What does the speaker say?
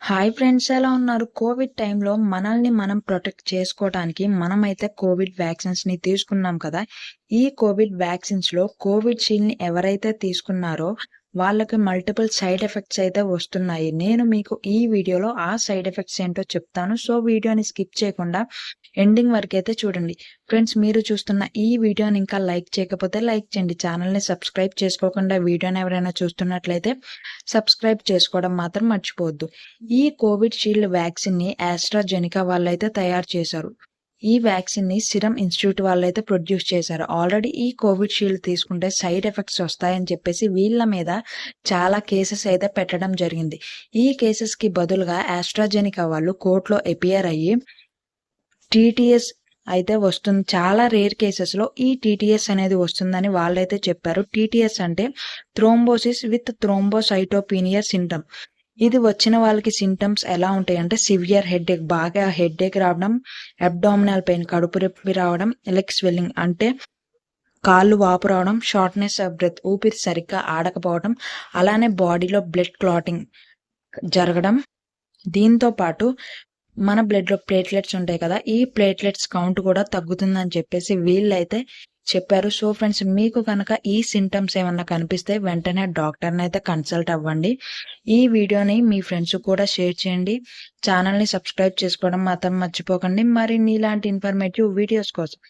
Hi friends, ఎలా ఉన్నారు? Covid టైంలో మనల్ని మనం ప్రొటెక్ట్ చేసుకోవడానికి మనమైతే కోవిడ్ వ్యాక్సిన్స్‌ని తీసుకున్నాం కదా! ఈ కోవిడ్ వ్యాక్సిన్స్‌లో కోవిడ్ షీల్డ్‌ని ఎవరైతే తీసుకున్నారో వాళ్ళకి మల్టిపుల్ సైడ్ ఎఫెక్ట్స్ అయితే వస్తున్నాయి. నేను మీకు ఈ వీడియోలో ఆ సైడ్ ఎఫెక్ట్స్ ఏంటో చెప్తాను. సో, వీడియోని స్కిప్ చేయకుండా ఎండింగ్ వరకైతే చూడండి. ఫ్రెండ్స్, మీరు చూస్తున్న ఈ వీడియోని ఇంకా లైక్ చేయకపోతే లైక్ చేయండి. ఛానల్‌ని సబ్స్క్రైబ్ చేసుకోకుండా వీడియోని ఎవరైనా చూస్తున్నట్లయితే సబ్స్క్రైబ్ చేసుకోవడం మాత్రం మర్చిపోవద్దు. ఈ కోవిడ్ షీల్డ్ వ్యాక్సిన్‌ని ఆస్ట్రాజెనికా వాళ్ళైతే తయారు చేశారు. ఈ వ్యాక్సిన్‌ని సిరమ్ ఇన్‌స్టిట్యూట్ వాళ్ళైతే ప్రొడ్యూస్ చేశారు. ఆల్రెడీ ఈ కోవిడ్ షీల్డ్ తీసుకుంటే సైడ్ ఎఫెక్ట్స్ వస్తాయని చెప్పేసి వీళ్ళ మీద చాలా కేసెస్ అయితే పెట్టడం జరిగింది. ఈ కేసెస్‌కి బదులుగా ఆస్ట్రాజెనికా వాళ్ళు కోర్ట్‌లో అపియర్ అయ్యి టీటీఎస్ అయితే వస్తుంది. చాలా రేర్ కేసెస్‌లో ఈ టీటీఎస్ అనేది వస్తుందని వాళ్ళైతే చెప్పారు. టీటీఎస్ అంటే థ్రోంబోసిస్ విత్ థ్రోంబోసైటోపెనియా సిండ్రోమ్. ఇది వచ్చిన వాళ్ళకి సింప్టమ్స్ ఎలా ఉంటాయంటే సివియర్ హెడేక్, బాగా హెడేక్ రావడం, అబ్డామినల్ పెయిన్, కడుపు నొప్పి రావడం, లెగ్ స్వెల్లింగ్ అంటే కాళ్ళు వాపు రావడం, షార్ట్‌నెస్ ఆఫ్ బ్రెత్ ఊపిరి సరిగ్గా ఆడకపోవడం, అలానే బాడీలో బ్లడ్ క్లాటింగ్ జరగడం. దీంతో పాటు మన బ్లడ్‌లో ప్లేట్లెట్స్ ఉంటాయి కదా! ఈ ప్లేట్లెట్స్ కౌంట్ కూడా తగ్గుతుందని చెప్పేసి వీళ్ళైతే చెప్పారు. సో ఫ్రెండ్స్, మీకు కనుక ఈ సింప్టమ్స్ ఏమన్నా కనిపిస్తే వెంటనే డాక్టర్‌నైతే కన్సల్ట్ అవ్వండి. ఈ వీడియోని మీ ఫ్రెండ్స్‌కి కూడా షేర్ చేయండి. ఛానల్‌ని సబ్స్క్రైబ్ చేసుకోవడం మాత్రం మర్చిపోకండి. మరిన్ని ఇలాంటి ఇన్ఫర్మేటివ్ వీడియోస్ కోసం.